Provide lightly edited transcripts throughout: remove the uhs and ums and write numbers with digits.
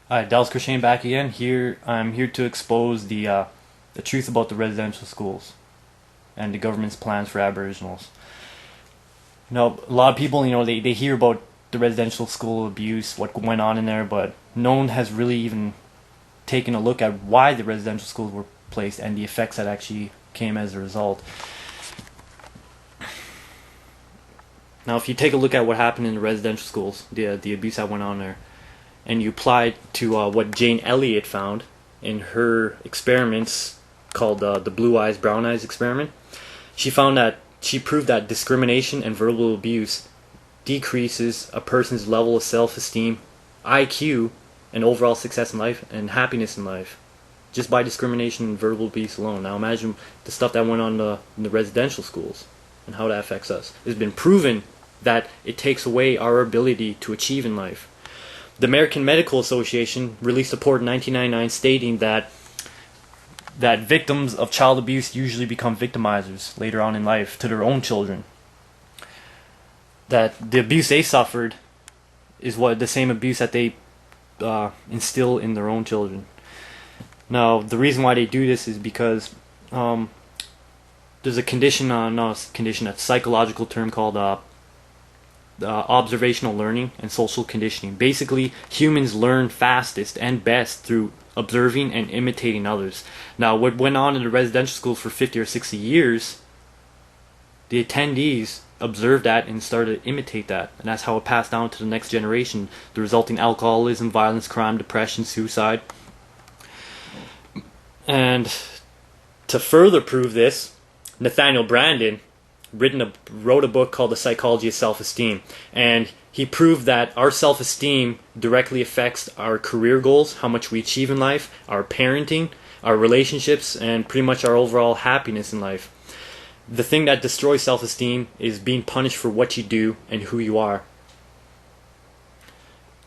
Hi, Dallas Crochet back again. I'm here to expose the truth about the residential schools and the government's plans for Aboriginals. A lot of people, they hear about the residential school abuse, what went on in there, but no one has really even taken a look at why the residential schools were placed and the effects that actually came as a result. Now, if you take a look at what happened in the residential schools, the abuse that went on there, and you apply it to what Jane Elliott found in her experiments called the Blue Eyes, Brown Eyes experiment, she proved that discrimination and verbal abuse decreases a person's level of self-esteem, IQ, and overall success in life and happiness in life, just by discrimination and verbal abuse alone. Now imagine the stuff that went on in the residential schools and how that affects us. It's been proven that it takes away our ability to achieve in life. The American Medical Association released a report in 1999 stating that victims of child abuse usually become victimizers later on in life to their own children. That the abuse they suffered is the same abuse that they instill in their own children. Now, the reason why they do this is because there's a condition, a psychological term called observational learning and social conditioning. Basically, humans learn fastest and best through observing and imitating others. Now, what went on in the residential school for 50 or 60 years, the attendees observed that and started to imitate that, and that's how it passed down to the next generation, the resulting alcoholism, violence, crime, depression, suicide. And to further prove this, Nathaniel Branden wrote a book called The Psychology of Self-Esteem, and he proved that our self-esteem directly affects our career goals, how much we achieve in life, our parenting, our relationships, and pretty much our overall happiness in life. The thing that destroys self-esteem is being punished for what you do and who you are.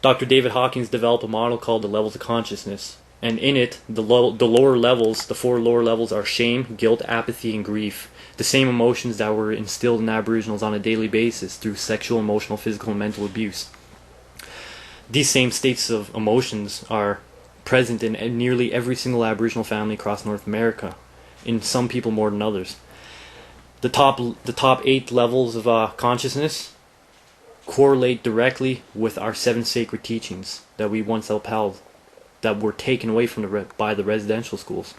Dr. David Hawkins developed a model called the levels of consciousness, and in it, the lower levels, the four lower levels, are shame, guilt, apathy, and grief. The same emotions that were instilled in Aboriginals on a daily basis through sexual, emotional, physical, and mental abuse. These same states of emotions are present in nearly every single Aboriginal family across North America, in some people more than others. The top 8 levels of consciousness correlate directly with our 7 sacred teachings that we once upheld, that were taken away from by the residential schools.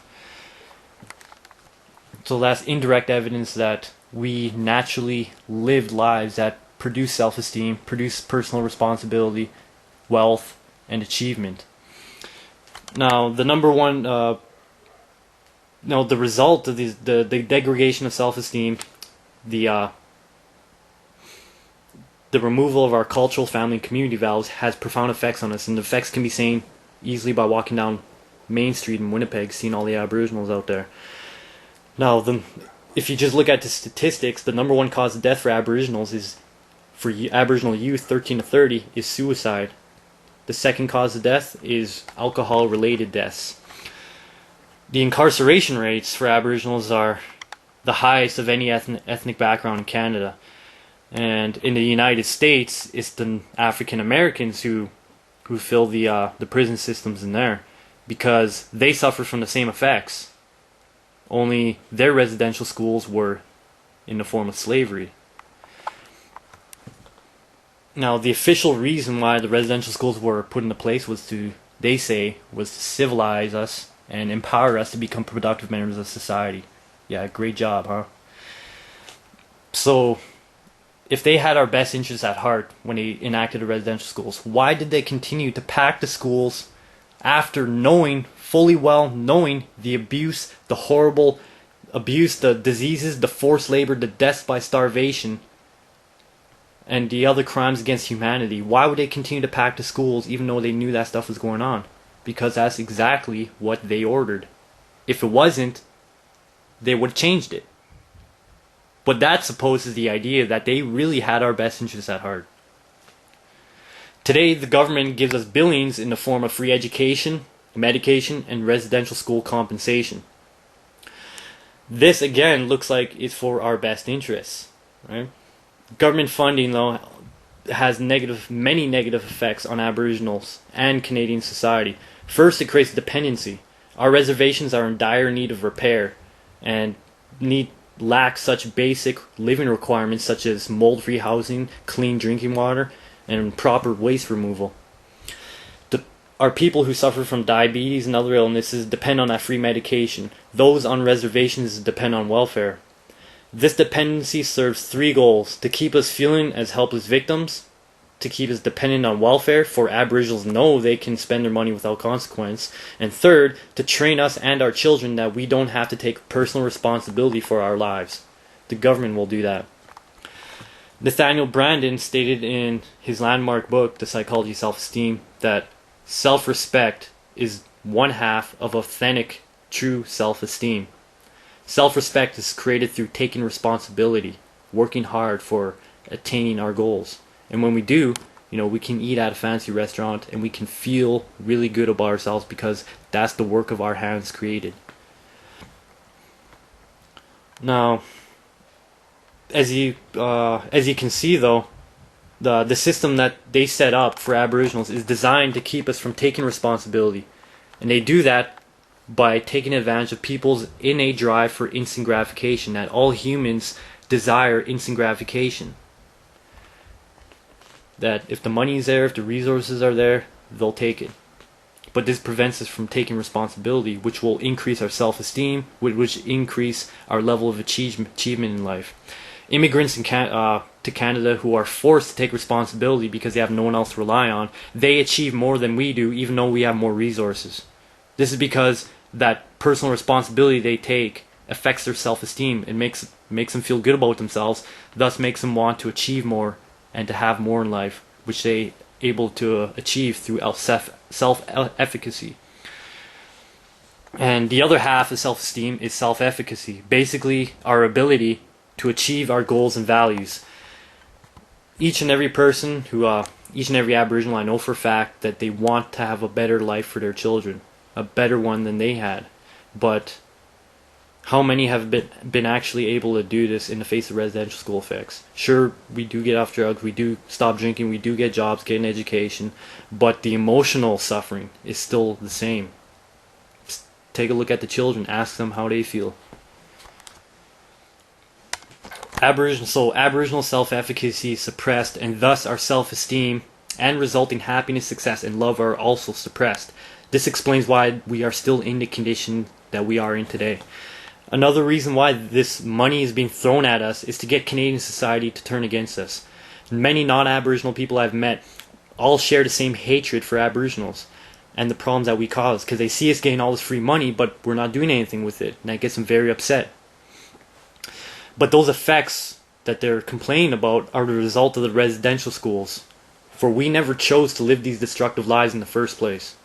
So that's indirect evidence that we naturally lived lives that produce self-esteem, produce personal responsibility, wealth, and achievement. Now, the number one, the result of the degradation of self-esteem, the removal of our cultural, family, and community values has profound effects on us, and the effects can be seen easily by walking down Main Street in Winnipeg, seeing all the Aboriginals out there. Now, if you just look at the statistics, the number one cause of death for Aboriginals for Aboriginal youth 13 to 30 is suicide. The second cause of death is alcohol-related deaths. The incarceration rates for Aboriginals are the highest of any ethnic background in Canada. And in the United States, it's the African Americans who fill the prison systems in there, because they suffer from the same effects. Only their residential schools were in the form of slavery. Now, the official reason why the residential schools were put into place was to civilize us and empower us to become productive members of society. Yeah, great job, huh? So, if they had our best interests at heart when they enacted the residential schools, why did they continue to pack the schools after fully knowing the abuse, the horrible abuse, the diseases, the forced labor, the deaths by starvation, and the other crimes against humanity? Why would they continue to pack the schools even though they knew that stuff was going on? Because that's exactly what they ordered. If it wasn't, they would have changed it. But that supposes the idea that they really had our best interests at heart. Today, the government gives us billions in the form of free education, medication, and residential school compensation. This, again, looks like it's for our best interests, right? Government funding, though, has many negative effects on Aboriginals and Canadian society. First, it creates dependency. Our reservations are in dire need of repair and lack such basic living requirements such as mold-free housing, clean drinking water, and proper waste removal. Our people who suffer from diabetes and other illnesses depend on that free medication. Those on reservations depend on welfare. This dependency serves three goals: to keep us feeling as helpless victims, to keep us dependent on welfare, for Aboriginals know they can spend their money without consequence, and third, to train us and our children that we don't have to take personal responsibility for our lives. The government will do that. Nathaniel Branden stated in his landmark book, The Psychology of Self-Esteem, that self-respect is one half of authentic, true self-esteem. Self-respect is created through taking responsibility, working hard for attaining our goals. And when we do, we can eat at a fancy restaurant and we can feel really good about ourselves because that's the work of our hands created. Now, as you can see though, the system that they set up for Aboriginals is designed to keep us from taking responsibility. And they do that by taking advantage of people's innate drive for instant gratification, that all humans desire instant gratification. That if the money is there, if the resources are there, they'll take it. But this prevents us from taking responsibility, which will increase our self-esteem, which increase our level of achievement in life. Immigrants to Canada who are forced to take responsibility because they have no one else to rely on, they achieve more than we do even though we have more resources. This is because that personal responsibility they take affects their self-esteem. It makes them feel good about themselves, thus makes them want to achieve more and to have more in life, which they able to achieve through self-efficacy. And the other half of self-esteem is self-efficacy, basically our ability to achieve our goals and values. Each and every Aboriginal I know for a fact that they want to have a better life for their children, a better one than they had. But how many have been actually able to do this in the face of residential school effects? Sure, we do get off drugs, we do stop drinking, we do get jobs, get an education, but the emotional suffering is still the same. Just take a look at the children, ask them how they feel. Aboriginal self-efficacy is suppressed, and thus our self-esteem and resulting happiness, success, and love are also suppressed. This explains why we are still in the condition that we are in today. Another reason why this money is being thrown at us is to get Canadian society to turn against us. Many non-Aboriginal people I've met all share the same hatred for Aboriginals and the problems that we cause, because they see us getting all this free money, but we're not doing anything with it, and that gets them very upset. But those effects that they're complaining about are the result of the residential schools, for we never chose to live these destructive lives in the first place.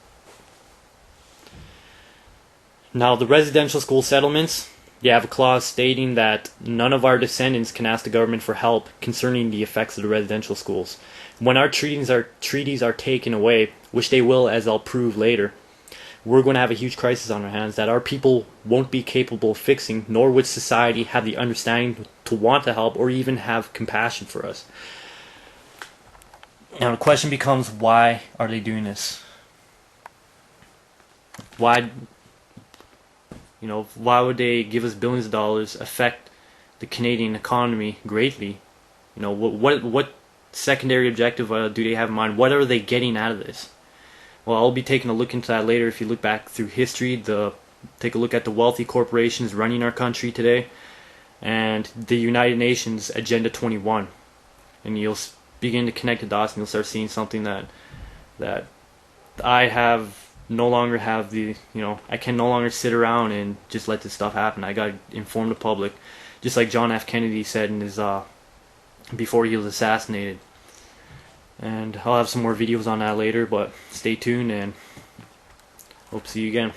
Now, the residential school settlements, they have a clause stating that none of our descendants can ask the government for help concerning the effects of the residential schools. When our treaties are taken away, which they will, as I'll prove later, we're going to have a huge crisis on our hands that our people won't be capable of fixing, nor would society have the understanding to want to help or even have compassion for us. Now the question becomes, why are they doing this? Why would they give us billions of dollars, affect the Canadian economy greatly? What secondary objective do they have in mind? What are they getting out of this? Well, I'll be taking a look into that later. If you look back through history, take a look at the wealthy corporations running our country today, and the United Nations Agenda 21, and you'll begin to connect the dots, and you'll start seeing something that I no longer have I can no longer sit around and just let this stuff happen. I got to inform the public, just like John F. Kennedy said in his before he was assassinated. And I'll have some more videos on that later, but stay tuned and hope to see you again.